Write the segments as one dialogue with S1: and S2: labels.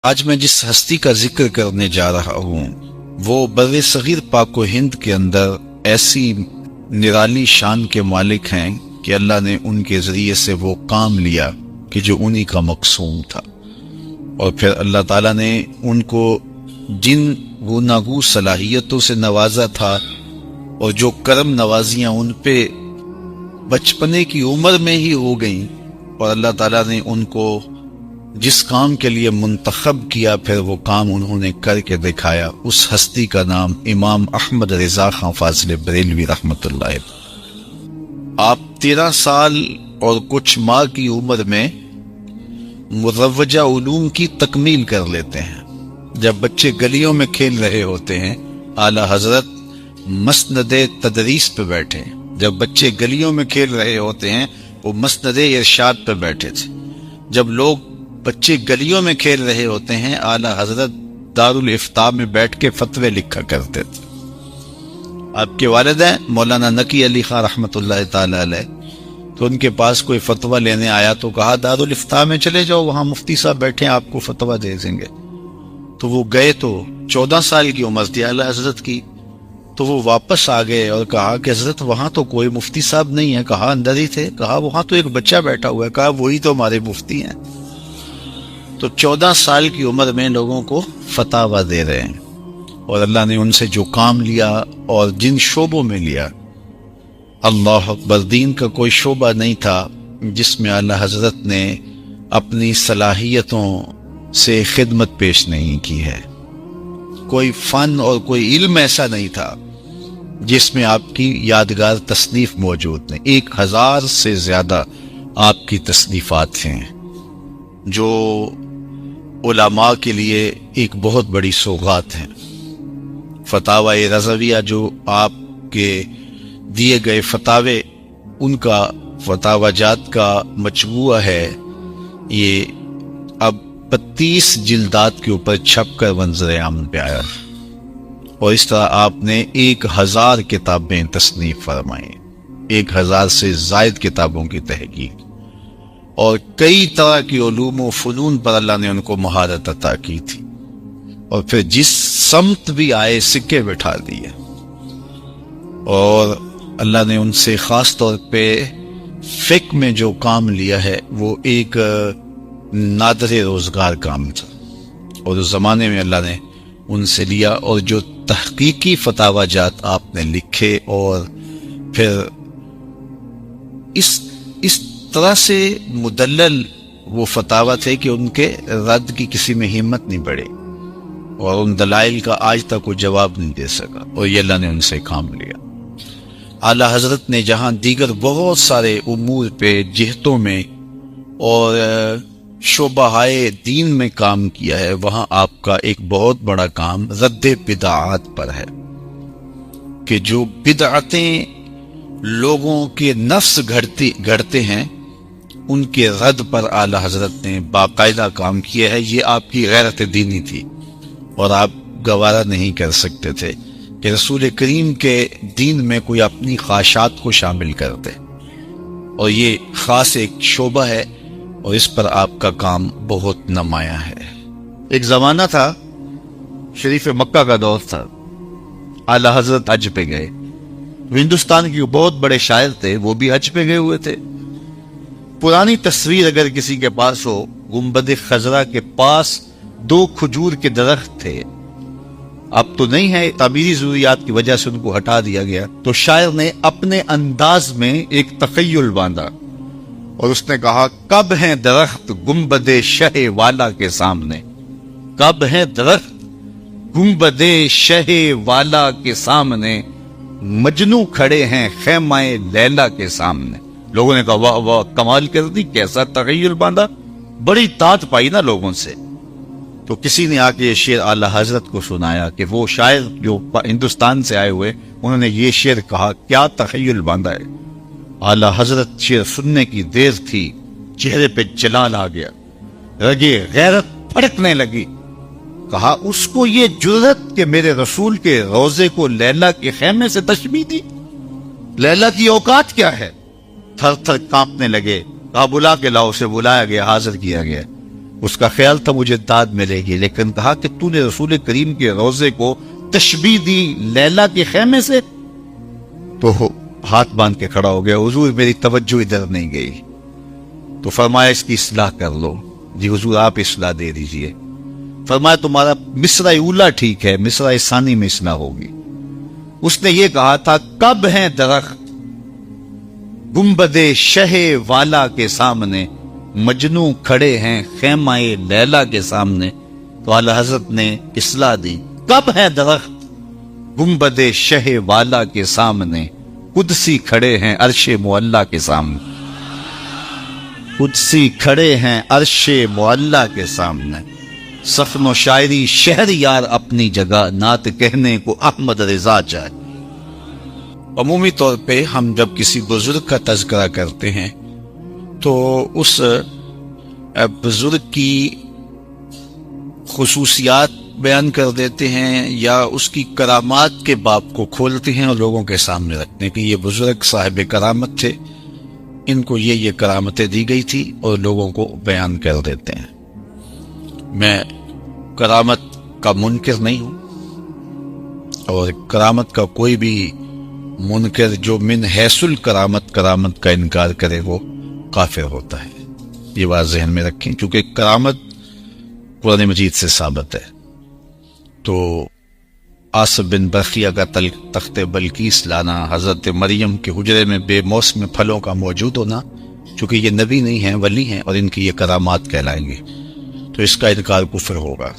S1: آج میں جس ہستی کا ذکر کرنے جا رہا ہوں وہ بر صغیر پاک و ہند کے اندر ایسی نرالی شان کے مالک ہیں کہ اللہ نے ان کے ذریعے سے وہ کام لیا کہ جو انہی کا مقصود تھا، اور پھر اللہ تعالیٰ نے ان کو جن گوناگوں صلاحیتوں سے نوازا تھا اور جو کرم نوازیاں ان پہ بچپنے کی عمر میں ہی ہو گئیں، اور اللہ تعالیٰ نے ان کو جس کام کے لیے منتخب کیا پھر وہ کام انہوں نے کر کے دکھایا، اس ہستی کا نام امام احمد رضا خان فاضل بریلوی رحمۃ اللہ علیہ۔ آپ 13 سال اور کچھ ماہ کی عمر میں مروجہ علوم کی تکمیل کر لیتے ہیں۔ جب بچے گلیوں میں کھیل رہے ہوتے ہیں، اعلیٰ حضرت مسند تدریس پہ بیٹھے، جب بچے گلیوں میں کھیل رہے ہوتے ہیں وہ مسند ارشاد پہ بیٹھے تھے، جب لوگ بچے گلیوں میں کھیل رہے ہوتے ہیں اعلیٰ حضرت دارالافتاء میں بیٹھ کے فتوے لکھا کرتے تھے۔ آپ کے والد ہیں مولانا نقی علی خان رحمۃ اللہ تعالی علیہ، تو ان کے پاس کوئی فتویٰ لینے آیا تو کہا دارالافتاء میں چلے جاؤ، وہاں مفتی صاحب بیٹھے ہیں، آپ کو فتویٰ دے دیں گے۔ تو وہ گئے تو 14 سال کی عمر تھی اعلیٰ حضرت کی، تو وہ واپس آ گئے اور کہا کہ حضرت وہاں تو کوئی مفتی صاحب نہیں ہے۔ کہا اندر ہی تھے۔ کہا وہاں تو ایک بچہ بیٹھا ہوا ہے۔ کہا وہی تو ہمارے مفتی ہیں۔ تو 14 سال کی عمر میں لوگوں کو فتاویٰ دے رہے ہیں، اور اللہ نے ان سے جو کام لیا اور جن شعبوں میں لیا، اللہ اکبر، دین کا کوئی شعبہ نہیں تھا جس میں اعلیٰ حضرت نے اپنی صلاحیتوں سے خدمت پیش نہیں کی ہے۔ کوئی فن اور کوئی علم ایسا نہیں تھا جس میں آپ کی یادگار تصنیف موجود نہیں۔ 1000 سے زیادہ آپ کی تصنیفات ہیں جو علماء کے لیے ایک بہت بڑی سوغات ہیں۔ فتاوی رضویہ جو آپ کے دیے گئے فتاوے، ان کا فتاوی جات کا مجموعہ ہے، یہ اب 32 جلدات کے اوپر چھپ کر منظر عام پہ آیا، اور اس طرح آپ نے 1000 کتابیں تصنیف فرمائیں، 1000 سے زائد کتابوں کی تحقیق، اور کئی طرح کی علوم و فنون پر اللہ نے ان کو مہارت عطا کی تھی، اور پھر جس سمت بھی آئے سکے بٹھا دیے، اور اللہ نے ان سے خاص طور پہ فقہ میں جو کام لیا ہے وہ ایک نادر روزگار کام تھا، اور اس زمانے میں اللہ نے ان سے لیا، اور جو تحقیقی فتاوی جات آپ نے لکھے، اور پھر اس طرح سے مدلل وہ فتاوی تھے کہ ان کے رد کی کسی میں ہمت نہیں بڑھے، اور ان دلائل کا آج تک کوئی جواب نہیں دے سکا، اور یہ اللہ نے ان سے کام لیا۔ اعلیٰ حضرت نے جہاں دیگر بہت سارے امور پہ جہتوں میں اور شعبہ دین میں کام کیا ہے، وہاں آپ کا ایک بہت بڑا کام رد بدعات پر ہے، کہ جو بدعتیں لوگوں کے نفس گھڑتے ہیں ان کے رد پر اعلیٰ حضرت نے باقاعدہ کام کیا ہے۔ یہ آپ کی غیرت دینی تھی، اور آپ گوارا نہیں کر سکتے تھے کہ رسول کریم کے دین میں کوئی اپنی خواہشات کو شامل کر دے، اور یہ خاص ایک شعبہ ہے، اور اس پر آپ کا کام بہت نمایاں ہے۔ ایک زمانہ تھا، شریف مکہ کا دور تھا، اعلیٰ حضرت حج پہ گئے، ہندوستان کے بہت بڑے شاعر تھے، وہ بھی حج پہ گئے ہوئے تھے۔ پرانی تصویر اگر کسی کے پاس ہو، گنبد خضرا کے پاس 2 کھجور کے درخت تھے، اب تو نہیں ہے، تعمیری ضروریات کی وجہ سے ان کو ہٹا دیا گیا، تو شاعر نے اپنے انداز میں ایک تخیل باندھا، اور اس نے کہا کب ہیں درخت گنبد شہ والا کے سامنے، کب ہیں درخت گنبد شہ والا کے سامنے، مجنو کھڑے ہیں خیمہ لیلا کے سامنے۔ لوگوں نے کہا واہ واہ، کمال کر دی، کیسا تخیل باندھا، بڑی طاقت پائی نا لوگوں سے۔ تو کسی نے آ کے یہ شعر اعلیٰ حضرت کو سنایا کہ وہ شاعر جو ہندوستان سے آئے ہوئے، انہوں نے یہ شعر کہا، کیا تخیل باندھا ہے۔ اعلیٰ حضرت شعر سننے کی دیر تھی، چہرے پہ جلال آ گیا، رگے غیرت پھڑکنے لگی۔ کہا اس کو یہ جرأت کہ میرے رسول کے روضے کو لیلا کے خیمے سے تشبیہ دی، لیلا کی اوقات کیا ہے؟ تھر تھر کانپنے لگے۔ کہا بلا کے لاؤ، اسے بلایا گیا، حاضر کیا گیا۔ اس کا خیال تھا مجھے داد ملے گی، لیکن کہا کہ تو نے رسول کریم کے روضے کو تشبیہ دی لیلا کے خیمے سے، تو ہاتھ باندھ کے کھڑا ہو گیا، حضور میری توجہ ادھر نہیں گئی۔ تو فرمایا اس کی اصلاح کر لو۔ جی حضور آپ اصلاح دے دیجئے۔ فرمایا تمہارا مصرع اولا ٹھیک ہے، مصرع ثانی میں اصلاح ہوگی۔ اس نے یہ کہا تھا کب ہیں درخت گنبد شہ والا کے سامنے، مجنو کھڑے ہیں خیمہ لیلا کے سامنے۔ تو اعلی حضرت نے اصلاح دی، کب ہے درخت گنبد شہ والا کے سامنے، قدسی کھڑے ہیں عرش معلا کے سامنے، قدسی کھڑے ہیں عرش معلا کے سامنے۔ سخن و شاعری شہر یار اپنی جگہ، نعت کہنے کو احمد رضا چاہے۔ عمومی طور پہ ہم جب کسی بزرگ کا تذکرہ کرتے ہیں تو اس بزرگ کی خصوصیات بیان کر دیتے ہیں یا اس کی کرامات کے باب کو کھولتے ہیں اور لوگوں کے سامنے رکھتے ہیں کہ یہ بزرگ صاحب کرامت تھے، ان کو یہ کرامتیں دی گئی تھی، اور لوگوں کو بیان کر دیتے ہیں۔ میں کرامت کا منکر نہیں ہوں، اور کرامت کا کوئی بھی منکر جو من حیث الکرامت کرامت کا انکار کرے وہ کافر ہوتا ہے۔ یہ بات ذہن میں رکھیں، کیونکہ کرامت قرآن مجید سے ثابت ہے۔ تو آصف بن برخیہ کا تخت بلقیس لانا، حضرت مریم کے حجرے میں بے موسم پھلوں کا موجود ہونا، چونکہ یہ نبی نہیں ہیں ولی ہیں اور ان کی یہ کرامات کہلائیں گے، تو اس کا انکار کفر ہوگا۔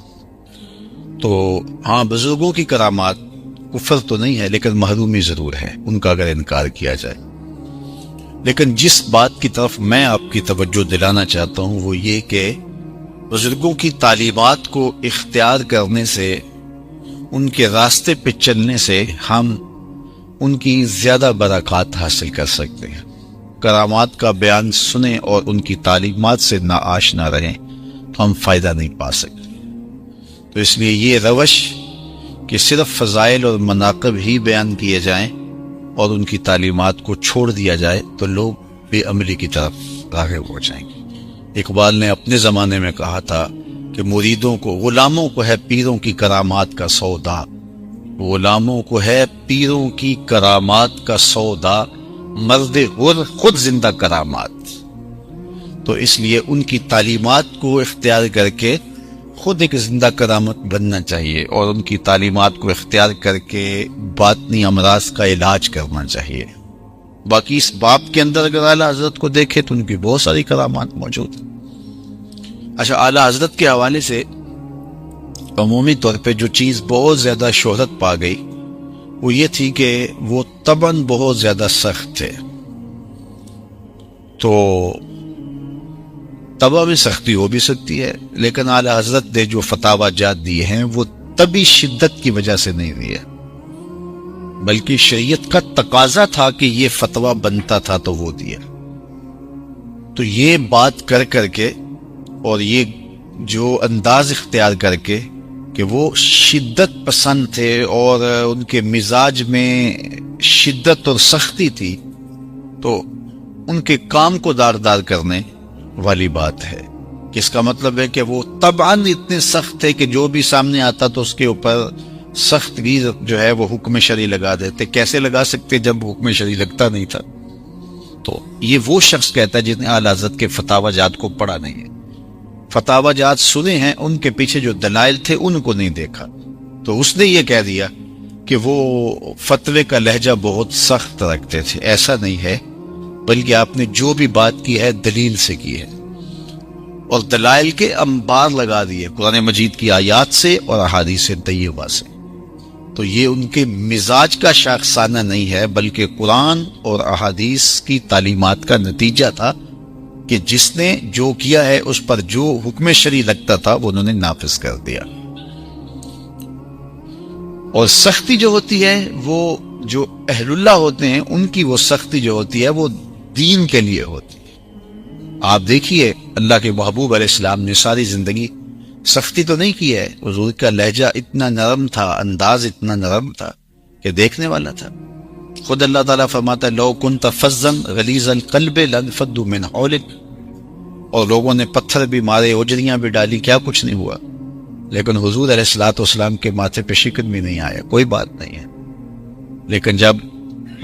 S1: تو ہاں بزرگوں کی کرامات کفر تو نہیں ہے، لیکن محرومی ضرور ہے ان کا اگر انکار کیا جائے۔ لیکن جس بات کی طرف میں آپ کی توجہ دلانا چاہتا ہوں وہ یہ کہ بزرگوں کی تعلیمات کو اختیار کرنے سے، ان کے راستے پہ چلنے سے ہم ان کی زیادہ برکات حاصل کر سکتے ہیں۔ کرامات کا بیان سنیں اور ان کی تعلیمات سے ناآشنا رہیں تو ہم فائدہ نہیں پا سکتے۔ تو اس لیے یہ روش کہ صرف فضائل اور مناقب ہی بیان کیے جائیں اور ان کی تعلیمات کو چھوڑ دیا جائے تو لوگ بے عملی کی طرف راغب ہو جائیں گے۔ اقبال نے اپنے زمانے میں کہا تھا کہ مریدوں کو، غلاموں کو ہے پیروں کی کرامات کا سودا، غلاموں کو ہے پیروں کی کرامات کا سودا، مرد غر خود زندہ کرامات۔ تو اس لیے ان کی تعلیمات کو اختیار کر کے خود ایک زندہ کرامت بننا چاہیے، اور ان کی تعلیمات کو اختیار کر کے باطنی امراض کا علاج کرنا چاہیے۔ باقی اس باب کے اندر اگر اعلیٰ حضرت کو دیکھے تو ان کی بہت ساری کرامات موجود ہیں۔ اچھا، اعلیٰ حضرت کے حوالے سے عمومی طور پہ جو چیز بہت زیادہ شہرت پا گئی وہ یہ تھی کہ وہ طبعاً بہت زیادہ سخت تھے۔ تو طبع میں سختی ہو بھی سکتی ہے، لیکن اعلیٰ حضرت نے جو فتاوی جات دیے ہیں وہ طبی شدت کی وجہ سے نہیں دیے، بلکہ شریعت کا تقاضا تھا کہ یہ فتویٰ بنتا تھا تو وہ دیا۔ تو یہ بات کر کے اور یہ جو انداز اختیار کر کے کہ وہ شدت پسند تھے اور ان کے مزاج میں شدت اور سختی تھی، تو ان کے کام کو دار کرنے والی بات ہے کہ اس کا مطلب ہے کہ وہ طبعاً اتنے سخت تھے کہ جو بھی سامنے آتا تو اس کے اوپر سخت گیر جو ہے وہ حکم شرعی لگا دیتے۔ کیسے لگا سکتے جب حکم شرعی لگتا نہیں تھا؟ تو یہ وہ شخص کہتا ہے جس نے اعلیٰ حضرت کے فتاوی جات کو پڑھا نہیں ہے، فتاوی جات سنے ہیں، ان کے پیچھے جو دلائل تھے ان کو نہیں دیکھا، تو اس نے یہ کہہ دیا کہ وہ فتوے کا لہجہ بہت سخت رکھتے تھے۔ ایسا نہیں ہے، بلکہ آپ نے جو بھی بات کی ہے دلیل سے کی ہے، اور دلائل کے انبار لگا دیے قرآن مجید کی آیات سے اور احادیث طیبہ سے۔ تو یہ ان کے مزاج کا شاخسانہ نہیں ہے، بلکہ قرآن اور احادیث کی تعلیمات کا نتیجہ تھا کہ جس نے جو کیا ہے اس پر جو حکم شرعی لگتا تھا وہ انہوں نے نافذ کر دیا۔ اور سختی جو ہوتی ہے وہ جو اہل اللہ ہوتے ہیں ان کی وہ سختی جو ہوتی ہے وہ دین کے لیے ہوتی ہے۔ آپ دیکھیے اللہ کے محبوب علیہ السلام نے ساری زندگی سختی تو نہیں کی ہے، حضور کا لہجہ اتنا نرم تھا، انداز اتنا نرم تھا کہ دیکھنے والا تھا۔ خود اللہ تعالیٰ فرماتا ہے لو کنت فظا غلیظ القلب لانفضوا من حولک، اور لوگوں نے پتھر بھی مارے، اجریاں بھی ڈالی، کیا کچھ نہیں ہوا، لیکن حضور علیہ الصلوۃ والسلام کے ماتھے پہ شکن بھی نہیں آیا، کوئی بات نہیں ہے۔ لیکن جب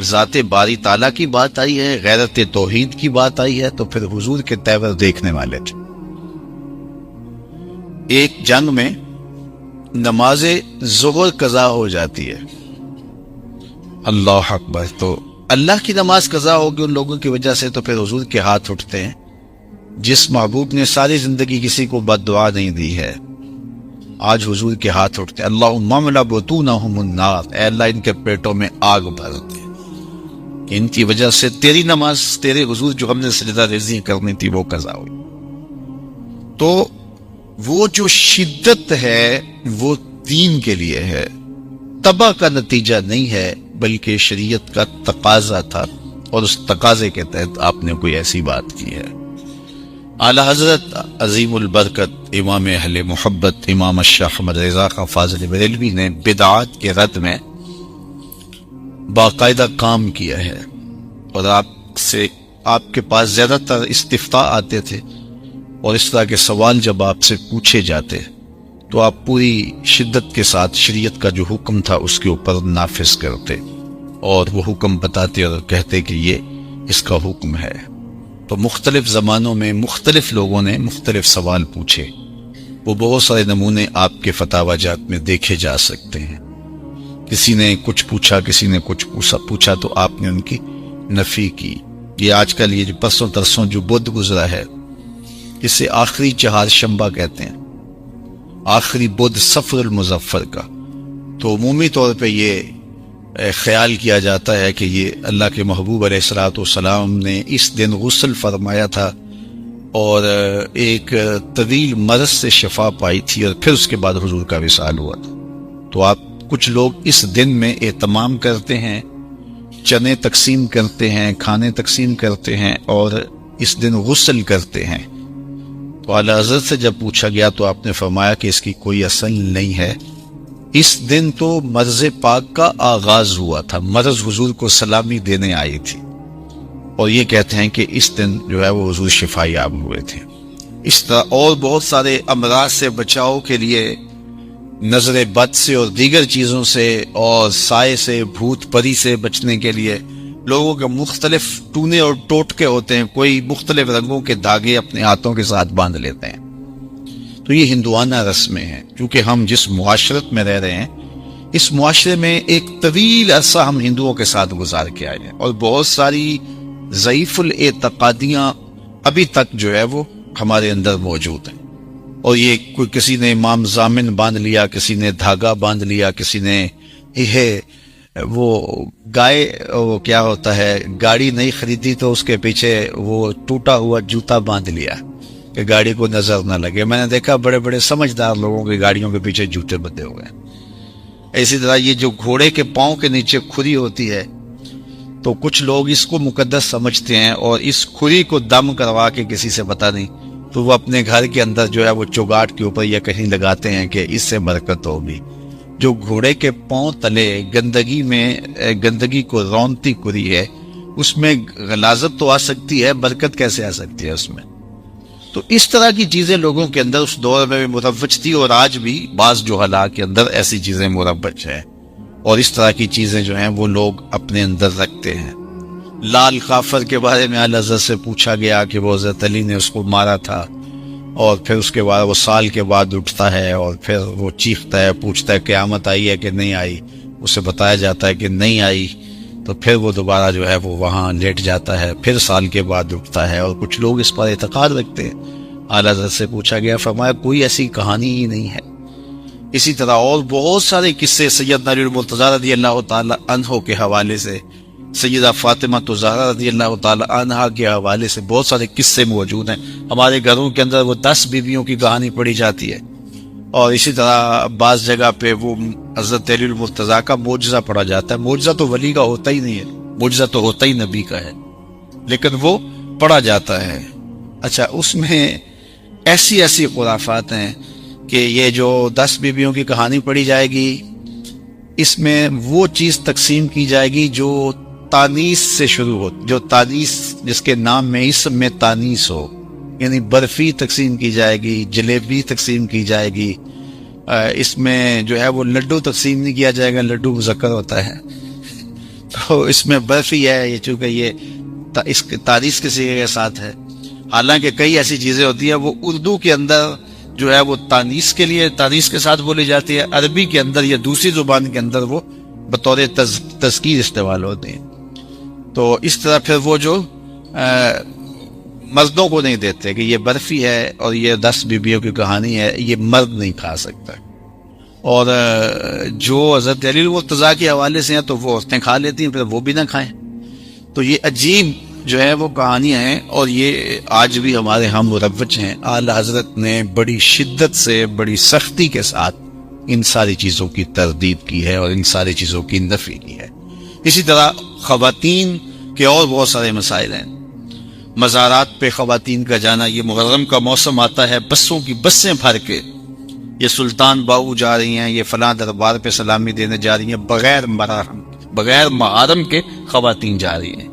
S1: ذات باری تعالیٰ کی بات آئی ہے، غیرت توحید کی بات آئی ہے، تو پھر حضور کے تیور دیکھنے والے تھے۔ ایک جنگ میں نماز ظہر قضا ہو جاتی ہے، اللہ اکبر، تو اللہ کی نماز قضا ہوگی ان لوگوں کی وجہ سے، تو پھر حضور کے ہاتھ اٹھتے ہیں۔ جس محبوب نے ساری زندگی کسی کو بد دعا نہیں دی ہے، آج حضور کے ہاتھ اٹھتے ہیں، اللہم املا بطونہم النار، اے اللہ ان کے پیٹوں میں آگ بھر دے، ان کی وجہ سے تیری نماز، تیرے حضور جو ہم نے سجدہ ریزی کرنی تھی وہ قضا ہوئی۔ تو وہ جو شدت ہے وہ دین کے لیے ہے، تباہ کا نتیجہ نہیں ہے، بلکہ شریعت کا تقاضا تھا، اور اس تقاضے کے تحت آپ نے کوئی ایسی بات کی ہے۔ اعلی حضرت عظیم البرکت امام اہل محبت امام الشیخ احمد رضا خان فاضل بریلوی نے بدعات کے رد میں باقاعدہ کام کیا ہے، اور آپ کے پاس زیادہ تر استفتاء آتے تھے، اور اس طرح کے سوال جب آپ سے پوچھے جاتے تو آپ پوری شدت کے ساتھ شریعت کا جو حکم تھا اس کے اوپر نافذ کرتے، اور وہ حکم بتاتے اور کہتے کہ یہ اس کا حکم ہے۔ تو مختلف زمانوں میں مختلف لوگوں نے مختلف سوال پوچھے، وہ بہت سارے نمونے آپ کے فتاوی جات میں دیکھے جا سکتے ہیں۔ کسی نے کچھ پوچھا، کسی نے کچھ پوچھا، تو آپ نے ان کی نفی کی۔ یہ آج کل یہ جو پرسوں ترسوں جو بدھ گزرا ہے، اسے آخری چہار شنبہ کہتے ہیں، آخری بدھ صفر المظفر کا، تو عمومی طور پہ یہ خیال کیا جاتا ہے کہ یہ اللہ کے محبوب علیہ الصلوۃ والسلام نے اس دن غسل فرمایا تھا اور ایک طویل مرض سے شفا پائی تھی، اور پھر اس کے بعد حضور کا وصال ہوا تھا۔ تو آپ کچھ لوگ اس دن میں اہتمام کرتے ہیں، چنے تقسیم کرتے ہیں، کھانے تقسیم کرتے ہیں، اور اس دن غسل کرتے ہیں۔ تو اعلی حضرت سے جب پوچھا گیا تو آپ نے فرمایا کہ اس کی کوئی اصل نہیں ہے، اس دن تو مرض پاک کا آغاز ہوا تھا، مرض حضور کو سلامی دینے آئی تھی، اور یہ کہتے ہیں کہ اس دن جو ہے وہ حضور شفا یاب ہوئے تھے۔ اس طرح اور بہت سارے امراض سے بچاؤ کے لیے، نظر بد سے اور دیگر چیزوں سے، اور سائے سے، بھوت پری سے بچنے کے لیے لوگوں کے مختلف ٹونے اور ٹوٹکے ہوتے ہیں، کوئی مختلف رنگوں کے دھاگے اپنے ہاتھوں کے ساتھ باندھ لیتے ہیں۔ تو یہ ہندوانہ رسمیں ہیں، کیونکہ ہم جس معاشرت میں رہ رہے ہیں، اس معاشرے میں ایک طویل عرصہ ہم ہندوؤں کے ساتھ گزار کے آئے ہیں، اور بہت ساری ضعیف الاعتقادیاں ابھی تک جو ہے وہ ہمارے اندر موجود ہیں۔ اور یہ کوئی کسی نے امام ضامن باندھ لیا، کسی نے دھاگا باندھ لیا، کسی نے یہ وہ گائے، وہ کیا ہوتا ہے، گاڑی نہیں خریدی تو اس کے پیچھے وہ ٹوٹا ہوا جوتا باندھ لیا کہ گاڑی کو نظر نہ لگے۔ میں نے دیکھا بڑے بڑے سمجھدار لوگوں کی گاڑیوں کے پیچھے جوتے بندھے ہوئے ہیں۔ اسی طرح یہ جو گھوڑے کے پاؤں کے نیچے کھری ہوتی ہے، تو کچھ لوگ اس کو مقدس سمجھتے ہیں، اور اس کھری کو دم کروا کے کسی سے پتہ نہیں، تو وہ اپنے گھر کے اندر جو ہے وہ چوگاٹ کے اوپر یا کہیں لگاتے ہیں کہ اس سے برکت ہوگی۔ جو گھوڑے کے پاؤں تلے گندگی کو رونتی کھری ہے، اس میں غلاظت تو آ سکتی ہے، برکت کیسے آ سکتی ہے اس میں؟ تو اس طرح کی چیزیں لوگوں کے اندر اس دور میں مروج تھی، اور آج بھی بعض جوہلاء کے اندر ایسی چیزیں مروج ہیں، اور اس طرح کی چیزیں جو ہیں وہ لوگ اپنے اندر رکھتے ہیں۔ لال کافر کے بارے میں اعلی حضرت سے پوچھا گیا کہ وہ حضرت علی نے اس کو مارا تھا، اور پھر اس کے بعد وہ سال کے بعد اٹھتا ہے، اور پھر وہ چیختا ہے، پوچھتا ہے قیامت آئی ہے کہ نہیں آئی، اسے بتایا جاتا ہے کہ نہیں آئی، تو پھر وہ دوبارہ جو ہے وہ وہاں لیٹ جاتا ہے، پھر سال کے بعد اٹھتا ہے، اور کچھ لوگ اس پر اعتقاد رکھتے ہیں۔ اعلیٰ حضرت سے پوچھا گیا، فرمایا کوئی ایسی کہانی ہی نہیں ہے۔ اسی طرح اور بہت سارے قصے سیدنا علی المرتضیٰ رضی اللہ تعالی عنہ کے حوالے سے، سیدہ فاطمہ الزہرا رضی اللہ تعالی عنہا کے حوالے سے بہت سارے قصے موجود ہیں۔ ہمارے گھروں کے اندر وہ 10 بیویوں کی کہانی پڑھی جاتی ہے، اور اسی طرح بعض جگہ پہ وہ حضرت علی المرتضیٰ کا معجزہ پڑھا جاتا ہے۔ معجزہ تو ولی کا ہوتا ہی نہیں ہے، معجزہ تو ہوتا ہی نبی کا ہے، لیکن وہ پڑھا جاتا ہے۔ اچھا، اس میں ایسی خرافات ہیں کہ یہ جو 10 بیویوں کی کہانی پڑھی جائے گی، اس میں وہ چیز تقسیم کی جائے گی جو تانیث سے شروع ہو، جو تانیث جس کے نام میں اسم میں تانیث ہو، یعنی برفی تقسیم کی جائے گی، جلیبی تقسیم کی جائے گی، اس میں جو ہے وہ لڈو تقسیم نہیں کیا جائے گا، لڈو مذکر ہوتا ہے، تو اس میں برفی ہے، یہ چونکہ یہ اس تاریخ کے صیغے کے ساتھ ہے. حالانکہ کئی ایسی چیزیں ہوتی ہیں وہ اردو کے اندر جو ہے وہ تانیث کے لیے تانیث کے ساتھ بولی جاتی ہے، عربی کے اندر یا دوسری زبان کے اندر وہ بطور تذکیر استعمال ہوتے ہیں. تو اس طرح پھر وہ جو مردوں کو نہیں دیتے کہ یہ برفی ہے اور یہ 10 بیویوں کی کہانی ہے، یہ مرد نہیں کھا سکتا. اور جو حضرت علی المرتضیٰ کے حوالے سے ہیں تو وہ عورتیں کھا لیتی ہیں، پھر وہ بھی نہ کھائیں. تو یہ عجیب جو ہے وہ کہانیاں ہیں، اور یہ آج بھی ہمارے ہم مروج ہیں. اعلی حضرت نے بڑی شدت سے، بڑی سختی کے ساتھ ان ساری چیزوں کی تردید کی ہے اور ان ساری چیزوں کی نفی کی ہے. اسی طرح خواتین کے اور بہت سارے مسائل ہیں. مزارات پہ خواتین کا جانا، یہ محرم کا موسم آتا ہے، بسوں کی بسیں بھر کے یہ سلطان باؤ جا رہی ہیں، یہ فلاں دربار پہ سلامی دینے جا رہی ہیں، بغیر محرم کے خواتین جا رہی ہیں.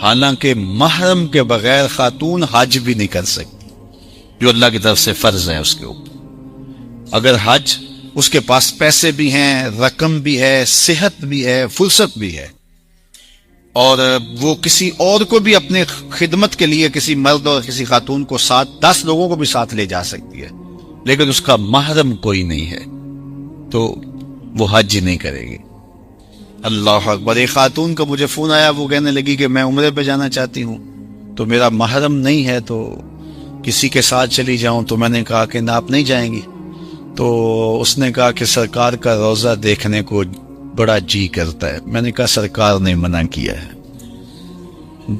S1: حالانکہ محرم کے بغیر خاتون حج بھی نہیں کر سکتی، جو اللہ کی طرف سے فرض ہے اس کے اوپر. اگر حج اس کے پاس پیسے بھی ہیں، رقم بھی ہے، صحت بھی ہے، فرصت بھی ہے، اور وہ کسی اور کو بھی اپنے خدمت کے لیے کسی مرد اور کسی خاتون کو ساتھ 10 لوگوں کو بھی ساتھ لے جا سکتی ہے، لیکن اس کا محرم کوئی نہیں ہے تو وہ حج نہیں کرے گی. اللہ اکبر. ایک خاتون کا مجھے فون آیا، وہ کہنے لگی کہ میں عمرے پہ جانا چاہتی ہوں تو میرا محرم نہیں ہے، تو کسی کے ساتھ چلی جاؤں. تو میں نے کہا کہ نہ آپ نہیں جائیں گی. تو اس نے کہا کہ سرکار کا روزہ دیکھنے کو بڑا جی کرتا ہے. میں نے کہا سرکار نے منع کیا ہے،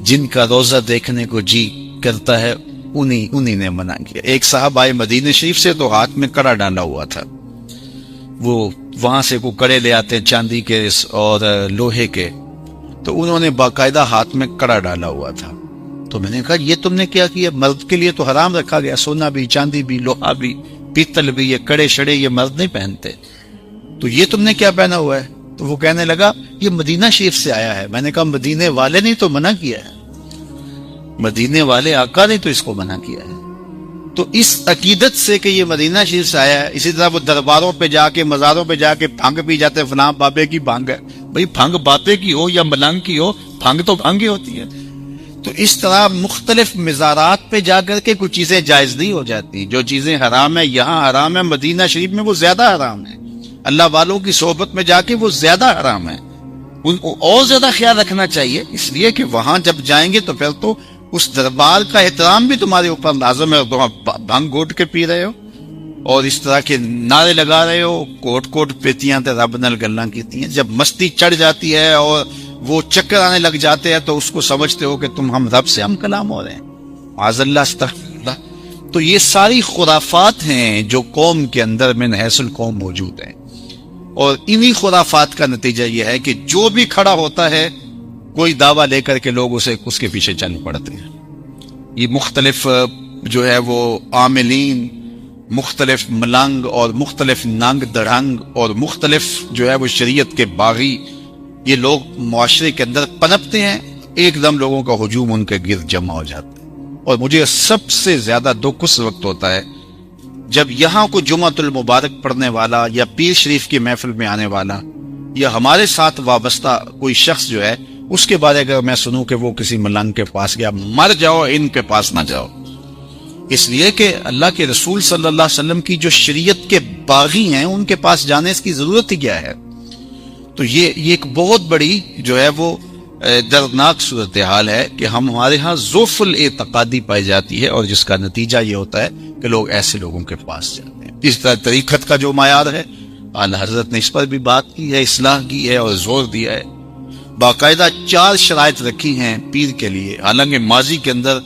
S1: جن کا روزہ دیکھنے کو جی کرتا ہے انہی نے منع کیا. ایک صاحب آئے مدینہ شریف سے تو ہاتھ میں کڑا ڈالا ہوا تھا، وہ وہاں سے کو کڑے لے آتے ہیں چاندی کے اور لوہے کے، تو انہوں نے باقاعدہ ہاتھ میں کڑا ڈالا ہوا تھا. تو میں نے کہا یہ تم نے کیا کیا؟ مرد کے لیے تو حرام رکھا گیا، سونا بھی، چاندی بھی، لوہا بھی، پیتل بھی، یہ کڑے شڑے یہ مرد نہیں پہنتے، تو یہ تم نے کیا پہنا ہوا ہے؟ تو وہ کہنے لگا یہ مدینہ شریف سے آیا ہے. میں نے کہا مدینے والے نے تو منع کیا ہے، مدینے والے آقا نے تو اس کو منع کیا ہے. تو اس عقیدت سے کہ یہ مدینہ شریف سے آیا ہے، اسی طرح وہ درباروں پہ جا کے، مزاروں پہ جا کے بھنگ پی جاتے، فلاں بابے کی بھنگ ہے. بھئی بھنگ بابے کی ہو یا ملنگ کی ہو، بھنگ تو بھنگ ہی ہوتی ہے. تو اس طرح مختلف مزارات پہ جا کر کے کچھ چیزیں جائز نہیں ہو جاتی. جو چیزیں حرام ہے یہاں حرام ہے، مدینہ شریف میں وہ زیادہ حرام ہے. اللہ والوں کی صحبت میں جا کے وہ زیادہ حرام ہے. ان کو اور زیادہ خیال رکھنا چاہیے، اس لیے کہ وہاں جب جائیں گے تو پھر تو اس دربار کا احترام بھی تمہارے اوپر لازم ہے. تم بھنگ گھوٹ کے پی رہے ہو اور اس طرح کے نعرے لگا رہے ہو، کوٹ کوٹ پیتیاں تے رب نال گلاں کیتی ہیں. جب مستی چڑھ جاتی ہے اور وہ چکر آنے لگ جاتے ہیں تو اس کو سمجھتے ہو کہ تم ہم رب سے ہم کلام ہو رہے ہیں. معاذ اللہ، استغفر اللہ. تو یہ ساری خرافات ہیں جو قوم کے اندر من حیث القوم موجود ہیں، اور انہی خرافات کا نتیجہ یہ ہے کہ جو بھی کھڑا ہوتا ہے کوئی دعویٰ لے کر کے لوگ اس کے پیچھے چل پڑتے ہیں. یہ مختلف جو ہے وہ عاملین، مختلف ملنگ اور مختلف ننگ درہنگ اور مختلف جو ہے وہ شریعت کے باغی، یہ لوگ معاشرے کے اندر پنپتے ہیں. ایک دم لوگوں کا ہجوم ان کے گرد جمع ہو جاتا ہے. اور مجھے سب سے زیادہ دکھ اس وقت ہوتا ہے جب یہاں کو جمعۃ المبارک پڑھنے والا یا پیر شریف کی محفل میں آنے والا یا ہمارے ساتھ وابستہ کوئی شخص جو ہے، اس کے بارے اگر میں سنوں کہ وہ کسی ملنگ کے پاس گیا، مر جاؤ، ان کے پاس نہ جاؤ. اس لیے کہ اللہ کے رسول صلی اللہ علیہ وسلم کی جو شریعت کے باغی ہیں ان کے پاس جانے اس کی ضرورت ہی کیا ہے. تو یہ ایک بہت بڑی جو ہے وہ دردناک صورتحال ہے کہ ہمارے ہاں ضعف الاعتقادی پائی جاتی ہے، اور جس کا نتیجہ یہ ہوتا ہے کہ لوگ ایسے لوگوں کے پاس جاتے ہیں. اس طرح طریقت کا جو معیار ہے، اعلیٰ حضرت نے اس پر بھی بات کی ہے، اصلاح کی ہے اور زور دیا ہے. باقاعدہ 4 شرائط رکھی ہیں پیر کے لیے، حالانکہ ماضی کے اندر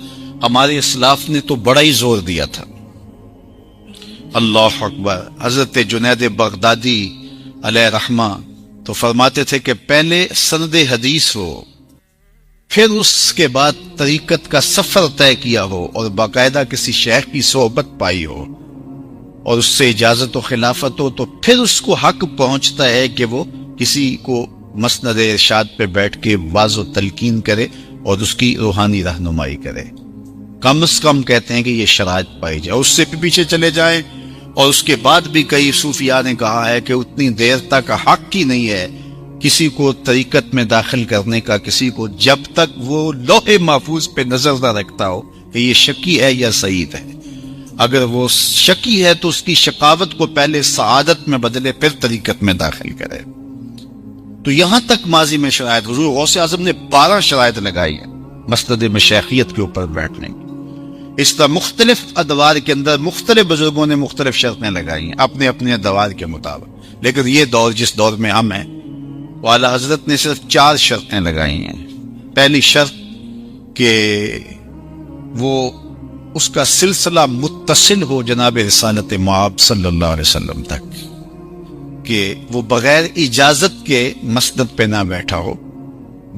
S1: ہمارے اسلاف نے تو بڑا ہی زور دیا تھا. اللہ اکبر. حضرت جنید بغدادی علیہ رحمہ تو فرماتے تھے کہ پہلے سند حدیث ہو، پھر اس کے بعد طریقت کا سفر طے کیا ہو اور باقاعدہ کسی شیخ کی صحبت پائی ہو اور اس سے اجازت و خلافت ہو، تو پھر اس کو حق پہنچتا ہے کہ وہ کسی کو مسند ارشاد پہ بیٹھ کے واعظ و تلقین کرے اور اس کی روحانی رہنمائی کرے. کم از کم کہتے ہیں کہ یہ شرائط پائی جائے. اس سے بھی پیچھے چلے جائیں اور اس کے بعد بھی کئی صوفیاء نے کہا ہے کہ اتنی دیر تک حق ہی نہیں ہے کسی کو طریقت میں داخل کرنے کا، کسی کو، جب تک وہ لوح محفوظ پہ نظر نہ رکھتا ہو کہ یہ شکی ہے یا سعید ہے. اگر وہ شکی ہے تو اس کی شقاوت کو پہلے سعادت میں بدلے، پھر طریقت میں داخل کرے. تو یہاں تک ماضی میں شرائط، حضور غوث اعظم نے 12 شرائط لگائی ہیں مسند مشیخیت کے اوپر بیٹھنے کی. اس طرح مختلف ادوار کے اندر مختلف بزرگوں نے مختلف شرطیں لگائی ہیں اپنے اپنے ادوار کے مطابق. لیکن یہ دور جس دور میں ہم ہیں، اعلیٰ حضرت نے صرف 4 شرطیں لگائی ہیں. پہلی شرط کہ وہ اس کا سلسلہ متصل ہو جناب رسالت مآب صلی اللہ علیہ وسلم تک، کہ وہ بغیر اجازت کے مسند پہ نہ بیٹھا ہو،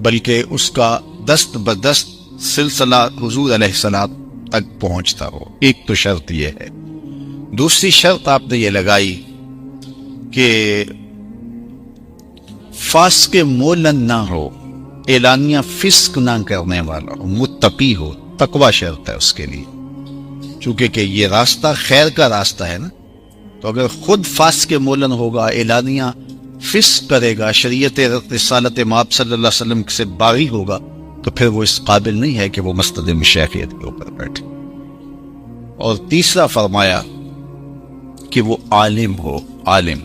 S1: بلکہ اس کا دست بدست سلسلہ حضور علیہ السلام تک پہنچتا ہو. ایک تو شرط یہ ہے. دوسری شرط آپ نے یہ لگائی کہ فاسق مولن نہ ہو، اعلانیہ فسق نہ کرنے والا ہو، متقی ہو. تقوی شرط ہے اس کے لیے، چونکہ کہ یہ راستہ خیر کا راستہ ہے نا. تو اگر خود فاسق مولن ہوگا، اعلانیہ فسق کرے گا، شریعت رسالت مآب صلی اللہ علیہ وسلم سے باغی ہوگا، تو پھر وہ اس قابل نہیں ہے کہ وہ مسند مشیخیت کے اوپر بیٹھے. اور تیسرا فرمایا کہ وہ عالم ہو، عالم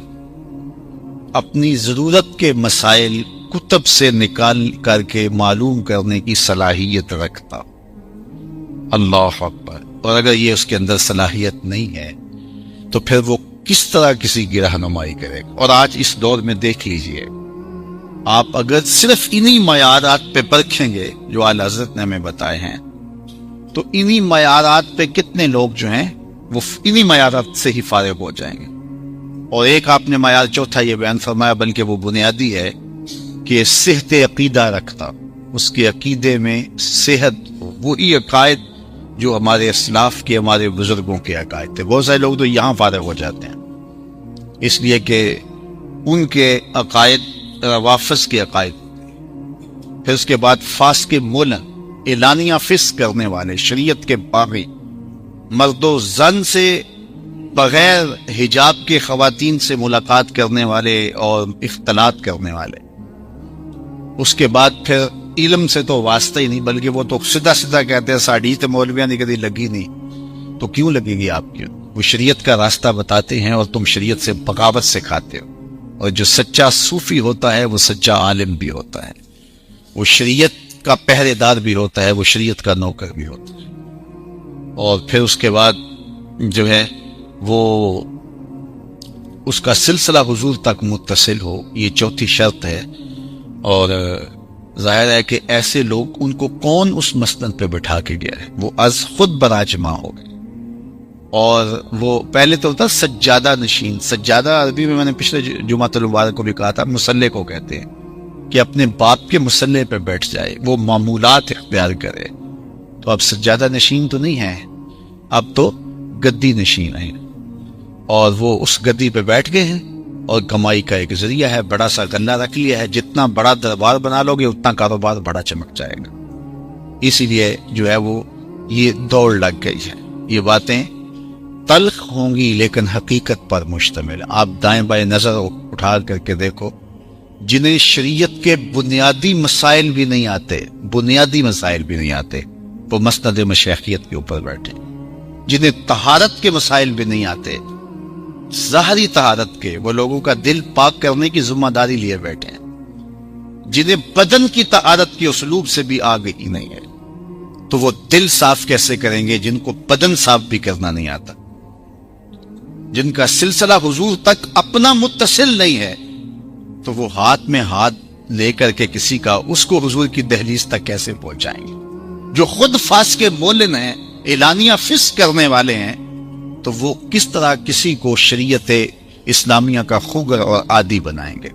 S1: اپنی ضرورت کے مسائل کتب سے نکال کر کے معلوم کرنے کی صلاحیت رکھتا. اللہ اکبر. اور اگر یہ اس کے اندر صلاحیت نہیں ہے تو پھر وہ کس طرح کسی کی رہنمائی کرے گا. اور آج اس دور میں دیکھ لیجئے، آپ اگر صرف انہی معیارات پہ پرکھیں گے جو اعلیٰ حضرت نے ہمیں بتائے ہیں، تو انہی معیارات پہ کتنے لوگ جو ہیں وہ انہی معیارات سے ہی فارغ ہو جائیں گے. اور ایک آپ نے معیار چوتھا یہ بیان فرمایا، بلکہ وہ بنیادی ہے، کہ صحت عقیدہ رکھتا، اس کے عقیدے میں صحت ہو، وہی عقائد جو ہمارے اسلاف کے، ہمارے بزرگوں کے عقائد تھے. بہت سارے لوگ تو یہاں فارغ ہو جاتے ہیں اس لیے کہ ان کے عقائد روافظ کے عقائد. پھر اس کے بعد فاسق مولن، اعلانیہ فسق کرنے والے، شریعت کے باغی، مرد و زن سے بغیر حجاب کے خواتین سے ملاقات کرنے والے اور اختلاط کرنے والے. اس کے بعد پھر علم سے تو واسطہ ہی نہیں، بلکہ وہ تو سیدھا سیدھا کہتے ہیں ساڑھی تو مولویاں نہیں کبھی لگی نہیں. تو کیوں لگے گی آپ کی؟ وہ شریعت کا راستہ بتاتے ہیں اور تم شریعت سے بغاوت سکھاتے ہو. اور جو سچا صوفی ہوتا ہے وہ سچا عالم بھی ہوتا ہے، وہ شریعت کا پہرے دار بھی ہوتا ہے، وہ شریعت کا نوکر بھی ہوتا ہے. اور پھر اس کے بعد جو ہے وہ اس کا سلسلہ حضور تک متصل ہو، یہ چوتھی شرط ہے. اور ظاہر ہے کہ ایسے لوگ، ان کو کون اس مسند پہ بٹھا کے گیا ہے؟ وہ از خود براجما ہو گئے. اور وہ پہلے تو ہوتا سجادہ نشین. سجادہ عربی میں نے پچھلے جمعۃ المبارک کو بھی کہا تھا، مصلے کو کہتے ہیں، کہ اپنے باپ کے مصلے پہ بیٹھ جائے، وہ معمولات اختیار کرے. تو اب سجادہ نشین تو نہیں ہے، اب تو گدی نشین ہے. اور وہ اس گدی پہ بیٹھ گئے ہیں اور کمائی کا ایک ذریعہ ہے. بڑا سا گلہ رکھ لیا ہے، جتنا بڑا دربار بنا لو گے اتنا کاروبار بڑا چمک جائے گا. اسی لیے جو ہے وہ یہ دوڑ لگ گئی ہے. یہ باتیں تلخ ہوں گی لیکن حقیقت پر مشتمل. آپ دائیں بائیں نظر اٹھا کر کے دیکھو، جنہیں شریعت کے بنیادی مسائل بھی نہیں آتے، بنیادی مسائل بھی نہیں آتے، وہ مسند مشیخیت کے اوپر بیٹھے. جنہیں طہارت کے مسائل بھی نہیں آتے، ظاہری طہارت کے، وہ لوگوں کا دل پاک کرنے کی ذمہ داری لیے بیٹھے ہیں. جنہیں بدن کی طہارت کے اسلوب سے بھی آگے ہی نہیں ہے، تو وہ دل صاف کیسے کریں گے جن کو بدن صاف بھی کرنا نہیں آتا؟ جن کا سلسلہ حضور تک اپنا متصل نہیں ہے، تو وہ ہاتھ میں ہاتھ لے کر کے کسی کا، اس کو حضور کی دہلیز تک کیسے پہنچائیں گے؟ جو خود فاسق مولن ہیں، اعلانیہ فسق کرنے والے ہیں، تو وہ کس طرح کسی کو شریعت اسلامیہ کا خوگر اور عادی بنائیں گے؟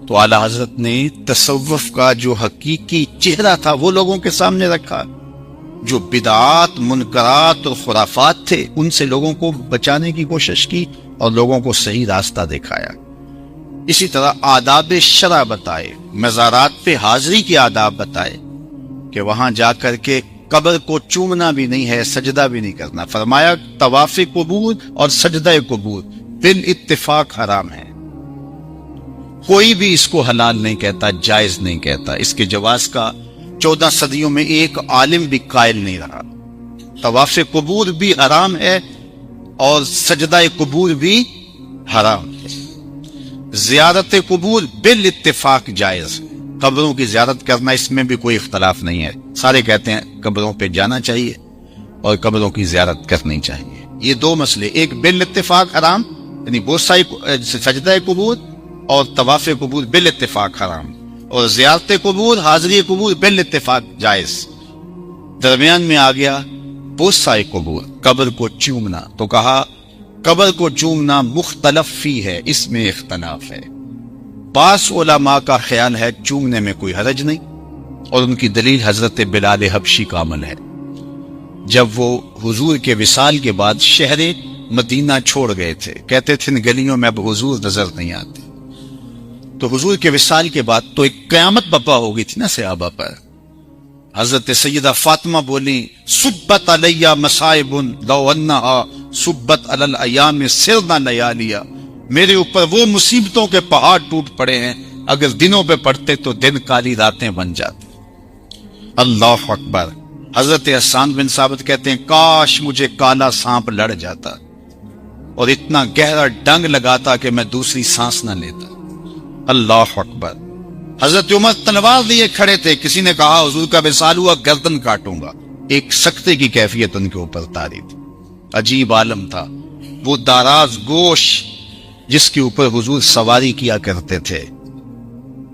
S1: تو اعلیٰ حضرت نے تصوف کا جو حقیقی چہرہ تھا وہ لوگوں کے سامنے رکھا. جو بدعات، منکرات اور خرافات تھے ان سے لوگوں کو بچانے کی کوشش کی اور لوگوں کو صحیح راستہ دکھایا. اسی طرح آداب شرع بتائے، مزارات پہ حاضری کے آداب بتائے، کہ وہاں جا کر کے قبر کو چومنا بھی نہیں ہے، سجدہ بھی نہیں کرنا۔ فرمایا طواف قبور اور سجدہ قبور بالاتفاق حرام ہے، کوئی بھی اس کو حلال نہیں کہتا، جائز نہیں کہتا۔ اس کے جواز کا 14 صدیوں میں ایک عالم بھی قائل نہیں رہا۔ طواف قبور بھی حرام ہے اور سجدہ قبور بھی حرام ہے۔ زیارت قبور بالاتفاق جائز، قبروں کی زیارت کرنا اس میں بھی کوئی اختلاف نہیں ہے، سارے کہتے ہیں قبروں پہ جانا چاہیے اور قبروں کی زیارت کرنی چاہیے۔ یہ دو مسئلے، ایک بالاتفاق حرام یعنی بہت ساری سجدہ قبور اور طواف قبور بالاتفاق حرام، اور زیارت قبور حاضری قبور بالاتفاق جائز۔ درمیان میں آ گیا بہت سارے قبور، قبر کو چومنا، تو کہا قبر کو چومنا مختلف فی ہے، اس میں اختلاف ہے۔ بعض علماء کا خیال ہے چومنے میں کوئی حرج نہیں، اور ان کی دلیل حضرت بلال حبشی کا عمل ہے۔ جب وہ حضور کے وصال کے بعد شہر مدینہ چھوڑ گئے تھے، کہتے تھے ان گلیوں میں اب حضور نظر نہیں آتے، تو حضور کے وصال کے بعد تو ایک قیامت برپا ہو گئی تھی نا صحابہ پر۔ حضرت سیدہ فاطمہ بولی صبت علیہ مصائب لو انہا صبت علی الایام سرنا لیالیا، میرے اوپر وہ مصیبتوں کے پہاڑ ٹوٹ پڑے ہیں، اگر دنوں پہ پڑتے تو دن کالی راتیں بن جاتی۔ اللہ اکبر۔ حضرت حسان بن ثابت کہتے ہیں کاش مجھے کالا سانپ لڑ جاتا اور اتنا گہرا ڈنگ لگاتا کہ میں دوسری سانس نہ لیتا۔ اللہ اکبر۔ حضرت عمر تلوار لیے کھڑے تھے، کسی نے کہا حضور کا وصال ہوا گردن کاٹوں گا، ایک سکتے کی کیفیت ان کے اوپر طاری تھی۔ عجیب عالم تھا وہ داراز گوش جس کے اوپر حضور سواری کیا کرتے تھے،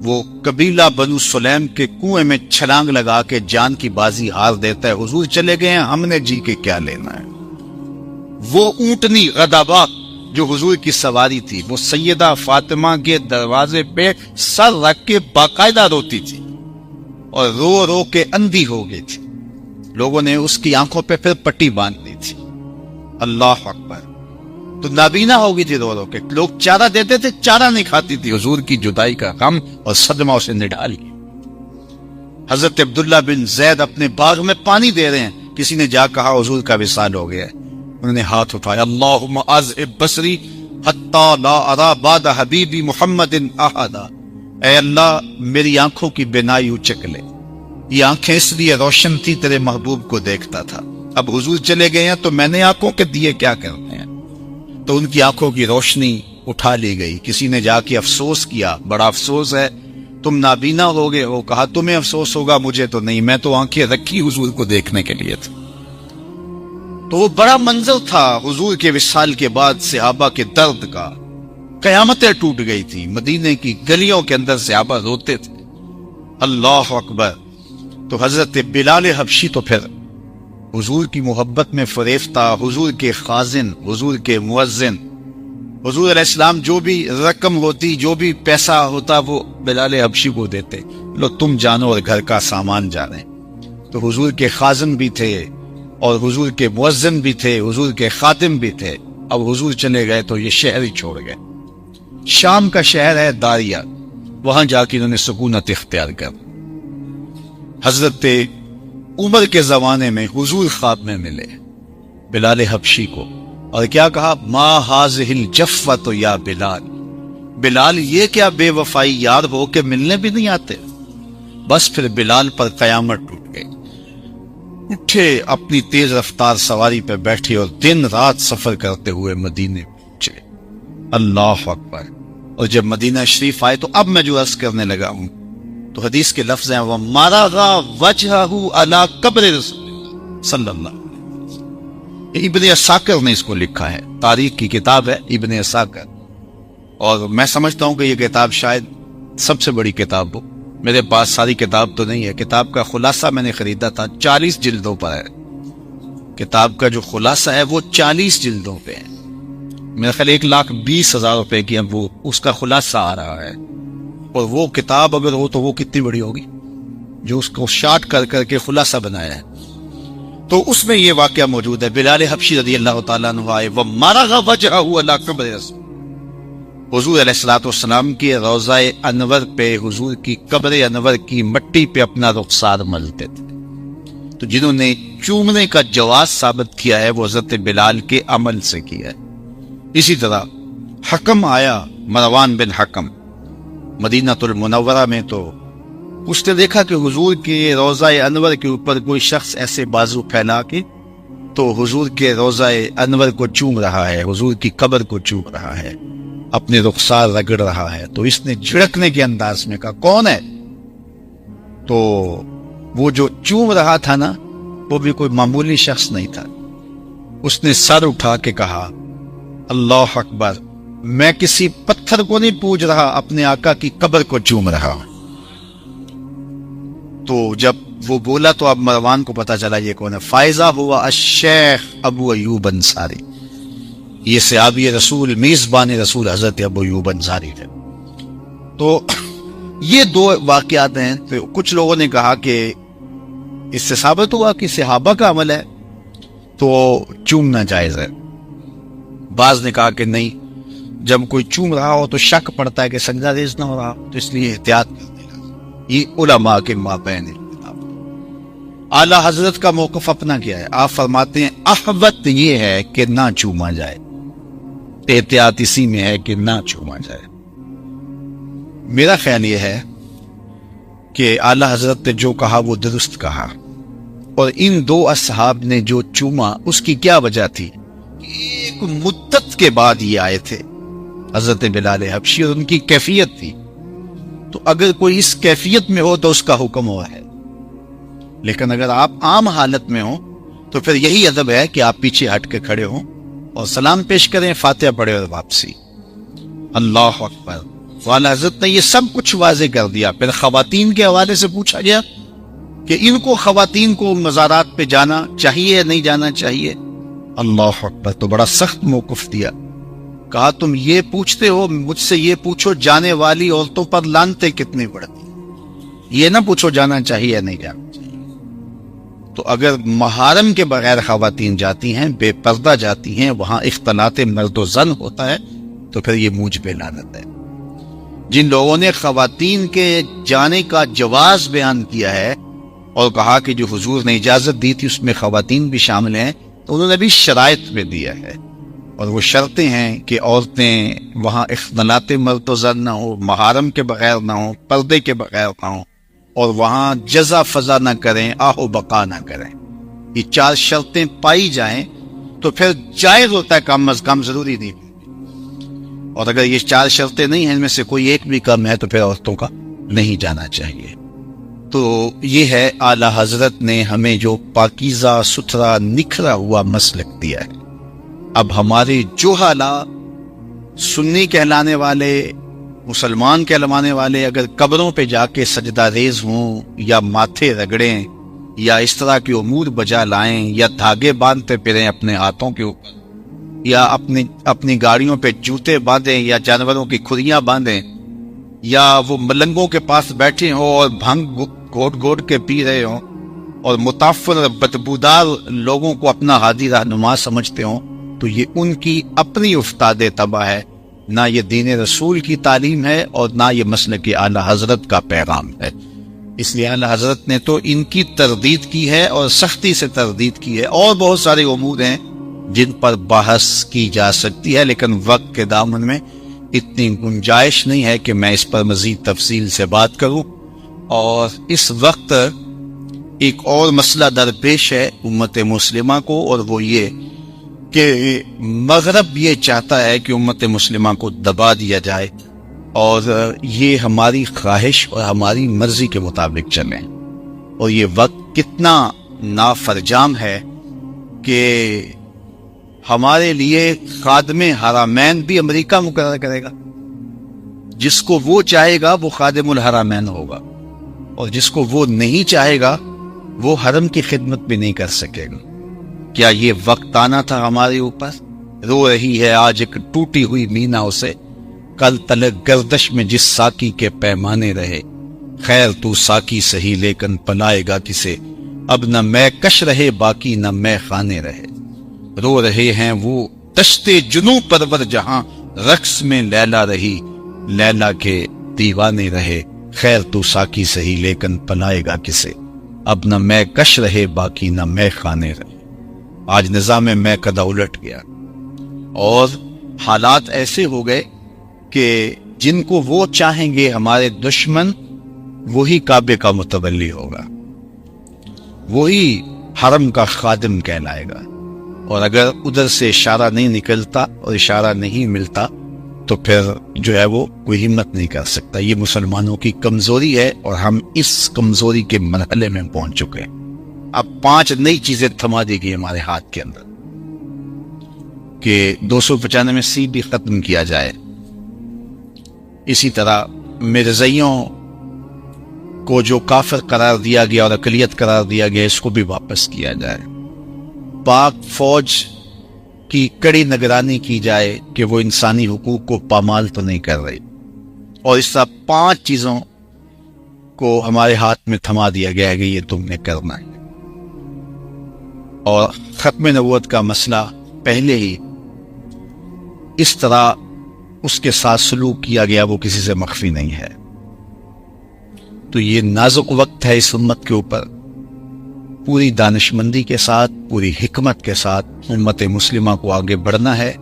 S1: وہ قبیلہ بنو سلیم کے کنویں میں چھلانگ لگا کے جان کی بازی ہار دیتا ہے، حضور چلے گئے ہیں ہم نے جی کے کیا لینا ہے۔ وہ اونٹنی غدابہ جو حضور کی سواری تھی، وہ سیدہ فاطمہ کے دروازے پہ سر رکھ کے باقاعدہ روتی تھی اور رو رو کے اندھی ہو گئی تھی، لوگوں نے اس کی آنکھوں پہ پھر پٹی باندھ دی تھی۔ اللہ اکبر۔ تو نابینا ہو گئی تھی رو رو کے، لوگ چارہ دیتے تھے، چارہ نہیں کھاتی تھی، حضور کی جدائی کا غم اور صدمہ اسے نڈال گیا۔ حضرت عبداللہ بن زید اپنے باغ میں پانی دے رہے ہیں، کسی نے جا کہا حضور کا وصال ہو گیا ہے، انہوں نے ہاتھ اٹھایا اللہم اذہب بصری حتی لا ارا بعد حبیبی محمد احدا، اے اللہ میری آنکھوں کی بینائی اچک لے، یہ آنکھیں اس لیے روشن تھی تیرے محبوب کو دیکھتا تھا، اب حضور چلے گئے ہیں تو میں نے آنکھوں کے دیے کیا کرنے ہیں، تو ان کی آنکھوں کی روشنی اٹھا لی گئی۔ کسی نے جا کے افسوس کیا، بڑا افسوس ہے تم نابینا ہو گئے ہو، کہا تمہیں افسوس ہوگا مجھے تو نہیں، میں تو آنکھیں رکھی حضور کو دیکھنے کے لیے تھی۔ تو وہ بڑا منظر تھا حضور کے وصال کے بعد صحابہ کے درد کا، قیامتیں ٹوٹ گئی تھی، مدینے کی گلیوں کے اندر صحابہ روتے تھے۔ اللہ اکبر۔ تو حضرت بلال حبشی تو پھر حضور کی محبت میں فریفتہ، حضور کے خازن، حضور کے مؤذن، حضور علیہ السلام جو بھی رقم ہوتی، جو بھی پیسہ ہوتا وہ بلال حبشی کو دیتے، لو تم جانو اور گھر کا سامان جانے۔ تو حضور کے خازن بھی تھے اور حضور کے مؤذن بھی تھے، حضور کے خادم بھی تھے۔ اب حضور چلے گئے تو یہ شہر ہی چھوڑ گئے۔ شام کا شہر ہے داریہ، وہاں جا کے انہوں نے سکونت اختیار کر۔ حضرت عمر کے زمانے میں حضور خواب میں ملے بلال حبشی کو، اور کیا کہا ما ہاذہ الجفۃ یا بلال، بلال یہ کیا بے وفائی یار ہو کہ ملنے بھی نہیں آتے۔ بس پھر بلال پر قیامت ٹوٹ گئی، اٹھے اپنی تیز رفتار سواری پہ بیٹھے اور دن رات سفر کرتے ہوئے مدینے پہنچے۔ اللہ اکبر۔ اور جب مدینہ شریف آئے تو اب میں جو عرض کرنے لگا ہوں تو حدیث کے لفظ ہیں وَمَرَغَ وَجْهَهُ عَلَى قَبْرِ رسول اللہ صلی اللہ علیہ وسلم۔ ابن عساکر نے اس کو لکھا ہے، تاریخ کی کتاب ہے ابن عساکر، اور میں سمجھتا ہوں کہ یہ کتاب شاید سب سے بڑی کتاب ہو۔ میرے پاس ساری کتاب تو نہیں ہے، کتاب کا خلاصہ میں نے خریدا تھا، 40 جلدوں پر ہے۔ کتاب کا جو خلاصہ ہے وہ 40 جلدوں پہ ہے، میرا خیال 1,20,000 روپے کی اب وہ اس کا خلاصہ آ رہا ہے، اور وہ کتاب اگر ہو تو وہ کتنی بڑی ہوگی جو اس کو شارٹ کر کر کے خلاصہ بنایا ہے۔ تو اس میں یہ واقعہ موجود ہے، بلال حبشی رضی اللہ تعالیٰ عنہ آئے وَمَرَغَ وَجْهَهُ عَلَى قَبْرِ رسول، حضور علیہ الصلوۃ والسلام کی روضہ انور پہ، حضور کی قبر انور کی مٹی پہ اپنا رخسار ملتے تھے۔ تو جنہوں نے چومنے کا جواز ثابت کیا ہے وہ حضرت بلال کے عمل سے کیا ہے۔ اسی طرح حکم آیا، مروان بن حکم، مدینہ المنورہ میں، تو اس نے دیکھا کہ حضور کے روضہ انور کے اوپر کوئی شخص ایسے بازو پھیلا کے تو حضور کے روضہ انور کو چوم رہا ہے، حضور کی قبر کو چوم رہا ہے، اپنے رخسار رگڑ رہا ہے۔ تو اس نے جھڑکنے کے انداز میں کہا کون ہے؟ تو وہ جو چوم رہا تھا نا وہ بھی کوئی معمولی شخص نہیں تھا۔ اس نے سر اٹھا کے کہا اللہ اکبر، میں کسی پتھر کو نہیں پوج رہا، اپنے آقا کی قبر کو چوم رہا ہوں۔ تو جب وہ بولا تو اب مروان کو پتا چلا یہ کون ہے۔ فائزہ ہوا الشیخ ابو ایوب انصاری، یہ صحابی رسول، میزبان رسول حضرت ابو ایوب انصاری تھے۔ تو یہ دو واقعات ہیں۔ تو کچھ لوگوں نے کہا کہ اس سے ثابت ہوا کہ صحابہ کا عمل ہے تو چومنا جائز ہے۔ بعض نے کہا کہ نہیں، جب کوئی چوم رہا ہو تو شک پڑتا ہے کہ سجدہ ریز نہ ہو رہا، تو اس لیے احتیاط کرنے لازم۔ یہ علماء کے مابین اختلاف۔ اعلی حضرت کا موقف اپنا کیا ہے؟ آپ فرماتے ہیں احوط یہ ہے کہ نہ چوما جائے، احتیاط اسی میں ہے کہ نہ چوما جائے۔ میرا خیال یہ ہے کہ اعلی حضرت نے جو کہا وہ درست کہا، اور ان دو اصحاب نے جو چوما اس کی کیا وجہ تھی؟ ایک مدت کے بعد یہ آئے تھے حضرت بلال حبشی، اور ان کی کیفیت تھی۔ تو اگر کوئی اس کیفیت میں ہو تو اس کا حکم ہوا ہے، لیکن اگر آپ عام حالت میں ہو تو پھر یہی ادب ہے کہ آپ پیچھے ہٹ کے کھڑے ہوں اور سلام پیش کریں، فاتحہ پڑھیں اور واپسی۔ اللہ اکبر۔ والا حضرت نے یہ سب کچھ واضح کر دیا۔ پھر خواتین کے حوالے سے پوچھا گیا کہ ان کو، خواتین کو مزارات پہ جانا چاہیے یا نہیں جانا چاہیے؟ اللہ اکبر۔ تو بڑا سخت موقف دیا، کہا تم یہ پوچھتے ہو، مجھ سے یہ پوچھو جانے والی عورتوں پر لعنتیں کتنی پڑتی، یہ نہ پوچھو جانا چاہیے یا نہیں جانا چاہیے۔ تو اگر محارم کے بغیر خواتین جاتی ہیں، بے پردہ جاتی ہیں، وہاں اختلاط مرد و زن ہوتا ہے، تو پھر یہ موجب لعنت ہے۔ جن لوگوں نے خواتین کے جانے کا جواز بیان کیا ہے اور کہا کہ جو حضور نے اجازت دی تھی اس میں خواتین بھی شامل ہیں، تو انہوں نے بھی شرائط میں دیا ہے، اور وہ شرطیں ہیں کہ عورتیں وہاں اختلاط مرد و زن نہ ہو، محارم کے بغیر نہ ہو، پردے کے بغیر نہ ہو، اور وہاں جزا فضا نہ کریں، آہ و بقا نہ کریں۔ یہ چار شرطیں پائی جائیں تو پھر جائز ہوتا ہے کم از کم، ضروری نہیں۔ اور اگر یہ چار شرطیں نہیں ہیں، ان میں سے کوئی ایک بھی کم ہے، تو پھر عورتوں کا نہیں جانا چاہیے۔ تو یہ ہے اعلی حضرت نے ہمیں جو پاکیزہ ستھرا نکھرا ہوا مسلک دیا ہے۔ اب ہمارے جوہلا، سنی کہلانے والے، مسلمان کہلوانے والے، اگر قبروں پہ جا کے سجدہ ریز ہوں، یا ماتھے رگڑیں، یا اس طرح کے امور بجا لائیں، یا دھاگے باندھتے پھریں اپنے ہاتھوں کے اوپر، یا اپنی گاڑیوں پہ جوتے باندھیں، یا جانوروں کی کھریاں باندھیں، یا وہ ملنگوں کے پاس بیٹھے ہوں اور بھنگ گھوٹ گھوٹ کے پی رہے ہوں، اور متاثر بدبودار لوگوں کو اپنا ہادی رہنما سمجھتے ہوں، تو یہ ان کی اپنی افتاد تباہ ہے، نہ یہ دین رسول کی تعلیم ہے اور نہ یہ مسلک اعلی حضرت کا پیغام ہے۔ اس لیے اعلی حضرت نے تو ان کی تردید کی ہے اور سختی سے تردید کی ہے۔ اور بہت سارے امور ہیں جن پر بحث کی جا سکتی ہے، لیکن وقت کے دامن میں اتنی گنجائش نہیں ہے کہ میں اس پر مزید تفصیل سے بات کروں۔ اور اس وقت ایک اور مسئلہ درپیش ہے امت مسلمہ کو، اور وہ یہ کہ مغرب یہ چاہتا ہے کہ امت مسلمہ کو دبا دیا جائے، اور یہ ہماری خواہش اور ہماری مرضی کے مطابق چلیں۔ اور یہ وقت کتنا نافرجام ہے کہ ہمارے لیے خادم حرمین بھی امریکہ مقرر کرے گا۔ جس کو وہ چاہے گا وہ خادم الحرمین ہوگا، اور جس کو وہ نہیں چاہے گا وہ حرم کی خدمت بھی نہیں کر سکے گا۔ کیا یہ وقت آنا تھا ہمارے اوپر؟ رو رہی ہے آج ایک ٹوٹی ہوئی مینا اسے، کل تلک گردش میں جس ساکی کے پیمانے رہے، خیر تو ساکی سہی لیکن پلائے گا کسے، اب نہ میں کش رہے باقی نہ میں خانے رہے۔ رو رہے ہیں وہ تشتے جنوں پرور جہاں، رقص میں لیلا رہی لیلا کے دیوانے رہے، خیر تو ساکی سہی لیکن پلائے گا کسے۔ اب نہ میں کش رہے باقی نہ میں خانے رہے. آج نظام میں کدا الٹ گیا اور حالات ایسے ہو گئے کہ جن کو وہ چاہیں گے ہمارے دشمن وہی کعبے کا متولی ہوگا، وہی حرم کا خادم کہلائے گا، اور اگر ادھر سے اشارہ نہیں نکلتا اور اشارہ نہیں ملتا تو پھر جو ہے وہ کوئی ہمت نہیں کر سکتا. یہ مسلمانوں کی کمزوری ہے اور ہم اس کمزوری کے مرحلے میں پہنچ چکے ہیں. اب 5 نئی چیزیں تھما دی گئی ہمارے ہاتھ کے اندر کہ 295 بھی ختم کیا جائے. اسی طرح مرزائیوں کو جو کافر قرار دیا گیا اور اقلیت قرار دیا گیا اس کو بھی واپس کیا جائے. پاک فوج کی کڑی نگرانی کی جائے کہ وہ انسانی حقوق کو پامال تو نہیں کر رہی. اور اس طرح 5 چیزوں کو ہمارے ہاتھ میں تھما دیا گیا ہے کہ یہ تم نے کرنا ہے. اور ختم نبوت کا مسئلہ پہلے ہی اس طرح اس کے ساتھ سلوک کیا گیا وہ کسی سے مخفی نہیں ہے. تو یہ نازک وقت ہے اس امت کے اوپر. پوری دانشمندی کے ساتھ، پوری حکمت کے ساتھ امت مسلمہ کو آگے بڑھنا ہے.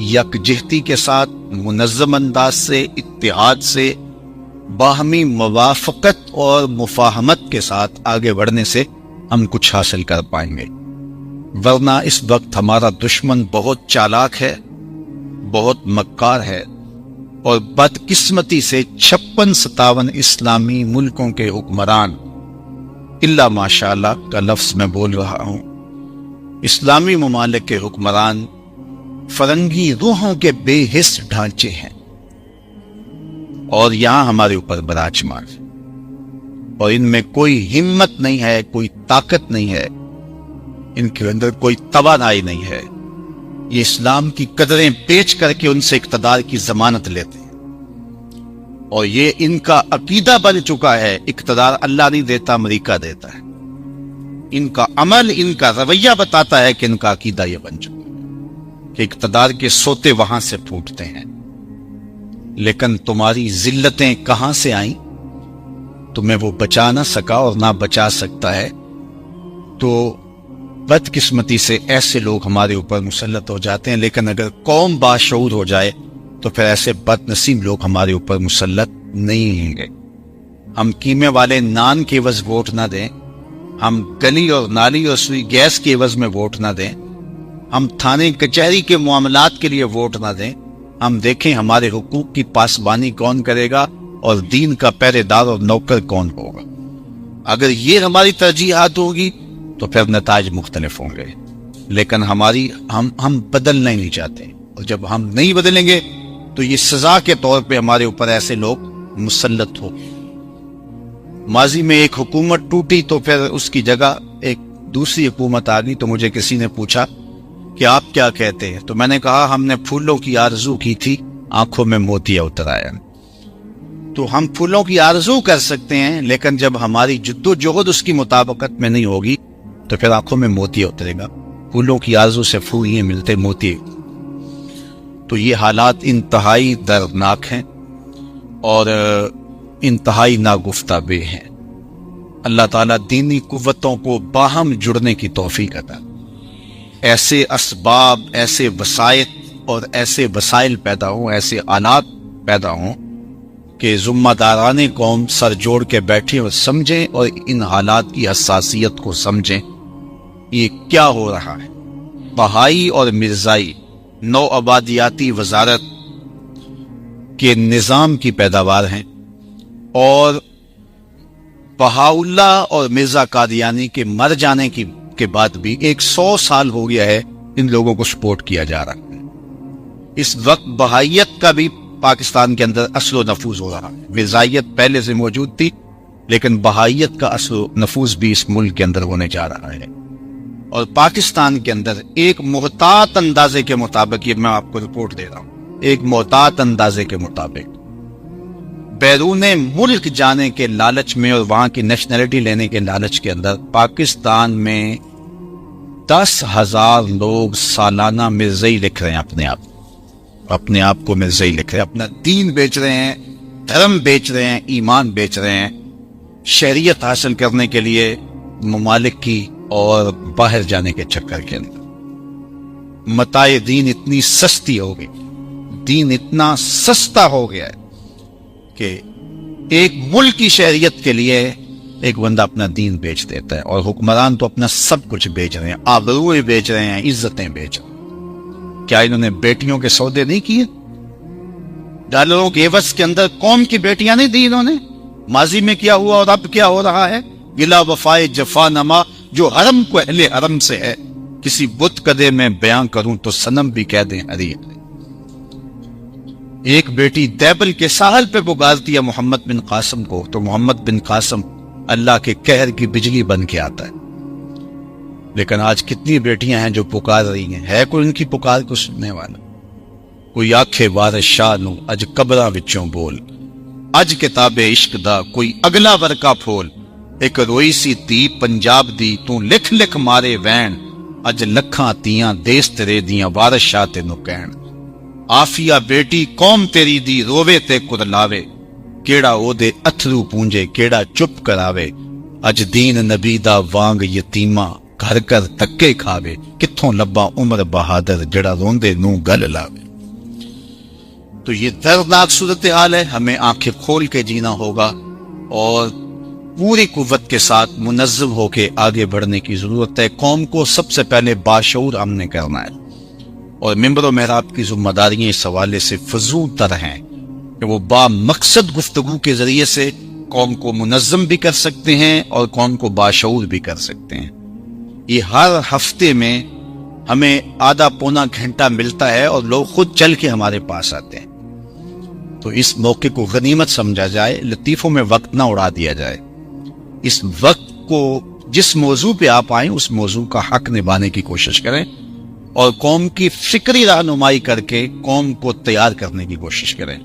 S1: یکجہتی کے ساتھ، منظم انداز سے، اتحاد سے، باہمی موافقت اور مفاہمت کے ساتھ آگے بڑھنے سے ہم کچھ حاصل کر پائیں گے. ورنہ اس وقت ہمارا دشمن بہت چالاک ہے، بہت مکار ہے، اور بدقسمتی سے 56-57 اسلامی ملکوں کے حکمران، اللہ ماشاءاللہ کا لفظ میں بول رہا ہوں، اسلامی ممالک کے حکمران فرنگی روحوں کے بے حس ڈھانچے ہیں اور یہاں ہمارے اوپر براجمان ہے. اور ان میں کوئی ہمت نہیں ہے، کوئی طاقت نہیں ہے، ان کے اندر کوئی توانائی نہیں ہے. یہ اسلام کی قدریں بیچ کر کے ان سے اقتدار کی ضمانت لیتے ہیں، اور یہ ان کا عقیدہ بن چکا ہے اقتدار اللہ نہیں دیتا، امریکہ دیتا ہے. ان کا عمل، ان کا رویہ بتاتا ہے کہ ان کا عقیدہ یہ بن چکا ہے کہ اقتدار کے سوتے وہاں سے پھوٹتے ہیں. لیکن تمہاری ذلتیں کہاں سے آئیں؟ تمہیں وہ بچا نہ سکا اور نہ بچا سکتا ہے. تو بدقسمتی سے ایسے لوگ ہمارے اوپر مسلط ہو جاتے ہیں. لیکن اگر قوم باشعور ہو جائے تو پھر ایسے بد نصیب لوگ ہمارے اوپر مسلط نہیں ہوں گے. ہم قیمے والے نان کے عوض ووٹ نہ دیں، ہم گلی اور نالی اور سوئی گیس کے عوض میں ووٹ نہ دیں، ہم تھانے کچہری کے معاملات کے لیے ووٹ نہ دیں. ہم دیکھیں ہمارے حقوق کی پاسبانی کون کرے گا اور دین کا پہرے دار اور نوکر کون ہوگا. اگر یہ ہماری ترجیحات ہوگی تو پھر نتائج مختلف ہوں گے. لیکن ہم بدلنا ہی نہیں چاہتے، اور جب ہم نہیں بدلیں گے تو یہ سزا کے طور پہ ہمارے اوپر ایسے لوگ مسلط ہو. ماضی میں ایک حکومت ٹوٹی تو پھر اس کی جگہ ایک دوسری حکومت آ گئی. تو مجھے کسی نے پوچھا کہ آپ کیا کہتے ہیں؟ تو میں نے کہا ہم نے پھولوں کی آرزو کی تھی، آنکھوں میں موتیا اتر آیا. تو ہم پھولوں کی آرزو کر سکتے ہیں، لیکن جب ہماری جد و جہد اس کی مطابقت میں نہیں ہوگی تو پھر آنکھوں میں موتیا اترے گا. پھولوں کی آرزو سے پھول ہی ملتے، موتی. تو یہ حالات انتہائی دردناک ہیں اور انتہائی ناگفتہ بے ہیں. اللہ تعالیٰ دینی قوتوں کو باہم جڑنے کی توفیق عطا، ایسے اسباب، ایسے وسائط اور ایسے وسائل پیدا ہوں، ایسے آلات پیدا ہوں کہ ذمہ داران قوم سر جوڑ کے بیٹھیں اور سمجھیں اور ان حالات کی حساسیت کو سمجھیں. یہ کیا ہو رہا ہے؟ بہائی اور مرزائی نو آبادیاتی وزارت کے نظام کی پیداوار ہیں، اور بہاؤلہ اور مرزا قادیانی کے مر جانے کے بعد بھی 100 سال ہو گیا ہے ان لوگوں کو سپورٹ کیا جا رہا ہے. اس وقت بہائیت کا بھی پاکستان کے اندر اثر و نفوذ ہو رہا ہے. مرزائیت پہلے سے موجود تھی لیکن بہائیت کا اثر و نفوذ بھی اس ملک کے اندر ہونے جا رہا ہے. اور پاکستان کے اندر ایک محتاط اندازے کے مطابق، یہ میں آپ کو رپورٹ دے رہا ہوں، ایک محتاط اندازے کے مطابق بیرون ملک جانے کے لالچ میں اور وہاں کی نیشنلٹی لینے کے لالچ کے اندر پاکستان میں 10,000 لوگ سالانہ مرزائی لکھ رہے ہیں، اپنے آپ کو مرزائی لکھ رہے ہیں، اپنا دین بیچ رہے ہیں، دھرم بیچ رہے ہیں، ایمان بیچ رہے ہیں. شہریت حاصل کرنے کے لیے ممالک کی اور باہر جانے کے چکر کے اندر متاع دین اتنی سستی ہو گئی، دین اتنا سستا ہو گیا ہے کہ ایک ملک کی شہریت کے لیے ایک بندہ اپنا دین بیچ دیتا ہے، اور حکمران تو اپنا سب کچھ بیچ رہے ہیں، آبروئیں بیچ رہے ہیں، عزتیں بیچ رہے ہیں۔ کیا انہوں نے بیٹیوں کے سودے نہیں کیے؟ ڈالروں کے عوض کے اندر قوم کی بیٹیاں نہیں دی انہوں نے؟ ماضی میں کیا ہوا اور اب کیا ہو رہا ہے؟ گلا وفائے جفا نما جو حرم کو اہل حرم سے ہے، کسی بت کدے میں بیان کروں تو صنم بھی کہہ دیں ہری ہری۔ ایک بیٹی دیبل کے ساحل پہ پکارتی ہے محمد بن قاسم کو، تو محمد بن قاسم اللہ کے قہر کی بجلی بن کے آتا ہے۔ لیکن آج کتنی بیٹیاں ہیں جو پکار رہی ہیں، ہے کوئی ان کی پکار کو سننے والا؟ کوئی آکھے وارث شاہ نو اج قبراں وچوں بول، اج کتاب عشق دا کوئی اگلا ورکا پھول، ایک روئی سی تی پنجاب دی تو لکھ لکھ مارے وین، اج لکھاں تیاں دیس تیرے دیاں وارث شاہ تینوں کہن، آفیہ بیٹی قوم تیری دی رووے تے کدلاوے، کیڑا او دے اتھرو پونجے کیڑا چپ کراوے، اج دین نبی دا وانگ یتیماں گھر کر تکے کھاوے، کتھوں لبا عمر بہادر جڑا روندے نو گل لاوے۔ تو یہ دردناک صورتحال ہے، ہمیں آنکھیں کھول کے جینا ہوگا اور پوری قوت کے ساتھ منظم ہو کے آگے بڑھنے کی ضرورت ہے۔ قوم کو سب سے پہلے باشعور ہم نے کرنا ہے، اور منبر و محراب کی ذمہ داریاں اس حوالے سے فضول تر ہیں کہ وہ با مقصد گفتگو کے ذریعے سے قوم کو منظم بھی کر سکتے ہیں اور قوم کو باشعور بھی کر سکتے ہیں۔ یہ ہر ہفتے میں ہمیں آدھا پونا گھنٹہ ملتا ہے اور لوگ خود چل کے ہمارے پاس آتے ہیں، تو اس موقع کو غنیمت سمجھا جائے، لطیفوں میں وقت نہ اڑا دیا جائے۔ اس وقت کو جس موضوع پہ آپ آئیں اس موضوع کا حق نبھانے کی کوشش کریں، اور قوم کی فکری رہنمائی کر کے قوم کو تیار کرنے کی کوشش کریں،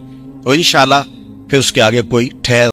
S1: اور انشاءاللہ پھر اس کے آگے کوئی ٹھہر